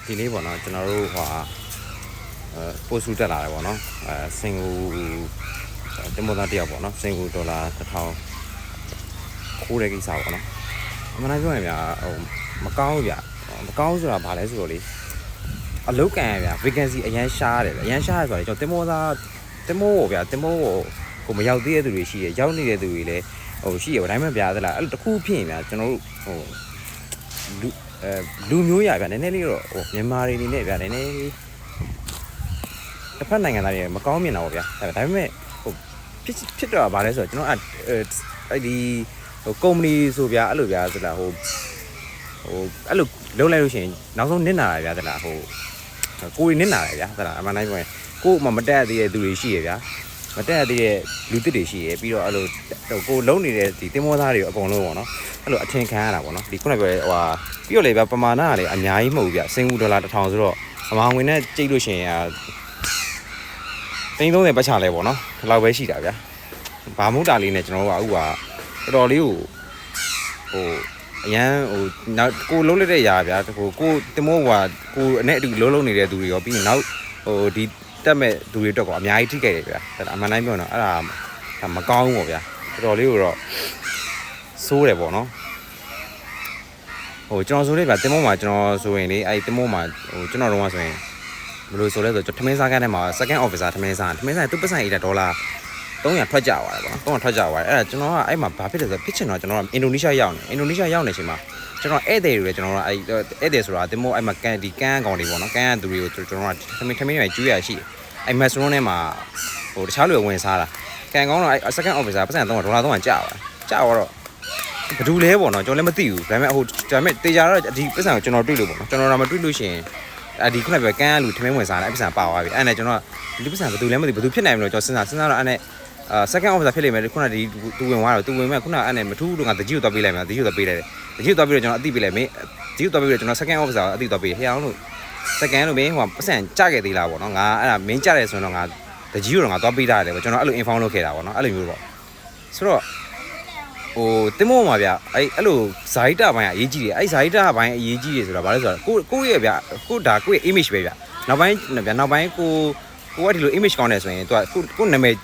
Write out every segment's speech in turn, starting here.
ဒီနေ့ပေါ့နော်ကျွန်တော်တို့ပို့စုတက်လာတယ်ပေါ့နော်စင်ကူတင်မောသားတယောက်ပေါ့နော်စင်ကူ$1000ခိုးတဲ့ကိစ္စပေါ့နော်အမှန်တိုင်းပြောရင်ဗျာမကောင်းဘူးဗျမကောင်းဆိုတာဘာလဲဆိုတော့လေအလုတ်ကန်ဗျာ vacancy အရန်ရှားတယ်ဗျအရန်ရှားရဆိုတော့ကျွန်တော်တင်မောဗျာတင်မောကိုမရောက်သေးတဲ့သူတွေရှိတယ်ရောက်နေတဲ့သူတွေလည်းရှိရပါဒါမှမဟုတ်ဗျာသလားအဲ့လိုတစ်ခုဖြစ်ရင်ဗျာကျွန်တော်တို့လူမျိုးရဗျာနည်းနည်းလေးတော့မြန်မာတွေနေနဲ့ဗျာနည်းနည်းတစ်ဖက်နိုင်ငံသားတွေမကောင်းမြင်တာပေါ့ဗျာဒါပေမဲ့ဖြစ်တော့ဗာလဲဆိုတော့ကျွန်တော်အဲ့ဒီကုမ္ပဏီဆိုဗျာအဲ့လိုဗျာသလားအဲ့လိုလုံးလိုက်လို့ရှိရင်နောက်ဆုံးနစ်နာတာဗျာသလားကိုယ်နစ်နာတယ်ဗျာသလားအမှန်တိုင်းပြောရင်ကိုယ်မှမတက်သေးတဲ့သူတွေရှိရဗျာမတက်သေးတဲ့လူတစ်တွေရှိရပြီးတော့အဲ့လိုကိုလုံးနေတဲ့ဒီတင်မောသားတွေအကုန်လုံးပေါ့နော်အဲ့လိုအထင်ခံရတာပေါ့နော်ဒီခုနပြောတဲ့ပြီးတော့လေဗျာပမာဏကလေအများကြီးမဟုတ်ဘူးဗျာစင်ကူ$1000ဆိုတော့အမောင်ဝင်နဲ့ကြိတ်လို့ရှိရင်$30ပတ်ချလဲပေါ့နော်ဒီလောက်ပဲရှိတာဗျာဘာမဟုတ်တာလေးနဲ့ကျွန်တော်တို့ကအခုတော်တော်လေးကိုအရန်နောက်ကိုလုံးလိုက်တဲ့ຢာဗျာကိုတင်မောကိုအနေအတူလုံးနေတဲ့သူတွေရောပြီးရင်နောက်ဒီတက်မဲ့သူတွေတော့အများကြီးထိခိုက်တယ်ဗျာအမှန်တိုင်းပြောတော့အဲ့ဒါမကောင်းဘူးပေါ့ဗျာတော်တော်လေးကိုတော့စိုးတယ်ပေါ့နော်ကျွန်တော်ဆိုလေဗျာတင်မောမှာကျွန်တော်ဆိုရင်လေအဲ့တင်မောမှာကျွန်တော်တော့ဆိုရင်ဘယ်လိုဆိုလဲဆိုတော့ထမင်းစားကန်းထဲမှာ second officer ထမင်းစားသူပတ်စံ$300ထွက်ကြသွားတယ်ပေါ့300ထွက်ကြသွားတယ်အဲ့ဒါကျွန်တော်ကအဲ့မှာဘာဖြစ်လဲဆိုတော့ဖြစ်ချင်တော့ကျွန်တော်ကအင်ဒိုနီးရှားရောက်နေချိန်မှာကျွန်တော်ဧည့်သည်တွေကျွန်တော်ကအဲ့ဧည့်သည်ဆိုတာတင်မောအဲ့မှာကန်းကောင်တွေပေါ့နော်ကန်းသူတွေကိုကျွန်တော်ကထမင်းရွယ်ကျွေးရရှိတယ်အဲ့မက်စရွန်ထဲမှာတခြားလူဝင်စားတာကန်ကောင်းတော့အဲ့ second officer ပတ်စံ$300ကြာသွားတော့ဘယ်သူလဲပေါ့နော်ကျွန်တော်လည်းမသိဘူးဒါပေမဲ့တေချာတော့ဒီပတ်စံကိုကျွန်တော်တွေ့လို့ပေါ့နော်ကျွန်တော်တော့မတွေ့လို့ရှိရင်ဒီခုနကပြောကန်လူထမင်းဝင်စားတယ်အဲ့ပတ်စံပါသွားပြီအဲ့နဲ့ကျွန်တော်ဒီပတ်စံဘယ်သူလဲမသိဘယ်သူဖြစ်နိုင်မလို့ကျွန်တော်စဉ်းစားတော့အဲ့နဲ့second officer ဖြစ်လိမ့်မယ်ခုနကဒီသူဝင်သွားတော့သူဝင်မဲ့ခုနအဲ့နဲ့မထူးလို့ငါတကြီးကိုသွားပေးလိုက်မယ်တကြီးကိုသွားပေးလိုက်တယ်တကြီးကိုသွားပြီးတော့ကျွန်တော်အသိပေးလိုက်မင်းတကြီးကိုသွားပြီးတော့ကျွန်တော် second officer အသိသွားပေးဟဲ့အောင်လို့ second လို့မင်းပတ်စံကြခဲ့သေးလားပေါ့နော်ငါအဲ့ဒါမင်းကြတယ်ဆိုတော့ငါတကြီးကိုတော့ငါသွားပေးထားတယ်ပေါ့ကျွန်တော်အဲ့လို inform လုပ်ခဲ့တာပေါ့နော်အဲ့လိုမျိုးပေါ့ဆိုတော့တင်မောမှာဗျအဲ့လိုဇာတိတာပိုင်းကအရေးကြီးတယ်အဲ့ဇာတိတာပိုင်းအရေးကြီးတယ်ဆိုတာဘာလဲဆိုတော့ကိုယ့်ရဲ့ဗျကိုယ့်ရဲ့ image ပဲဗျနောက်ပိုင်းကိုကဒီလို image ကောင်းတယ်ဆိုရင်သူကကိုနာမည်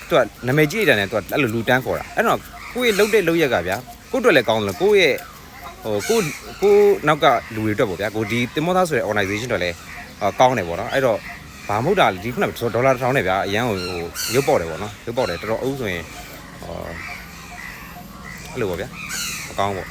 သူကနာမည်ကြီးတယ်နဲ့သူကအဲ့လိုလူတန်းခေါ်တာအဲ့တော့ကိုယ့်ရဲ့လုပ်တဲ့လုပ်ရက်ကဗျကိုယ့်အတွက်လည်းကောင်းတယ်ကိုယ့်ရဲ့ကိုနောက်ကလူတွေအတွက်ပေါ့ဗျာကိုဒီတင်မောသားဆိုတဲ့ organization တွေလည်းကောင်းတယ်ပေါ့နော်အဲ့တော့ဘာမဟုတ်တာဒီခုနက$1000နဲ့ဗျာအရန်ရုပ်ပေါက်တယ်ပေါ့နော်ရုပ်ပေါက်တယ်တော်တော်အုပ်ဆိုရင်အဲ့လိုပေါ့ဗျာမကောင်းပေါ့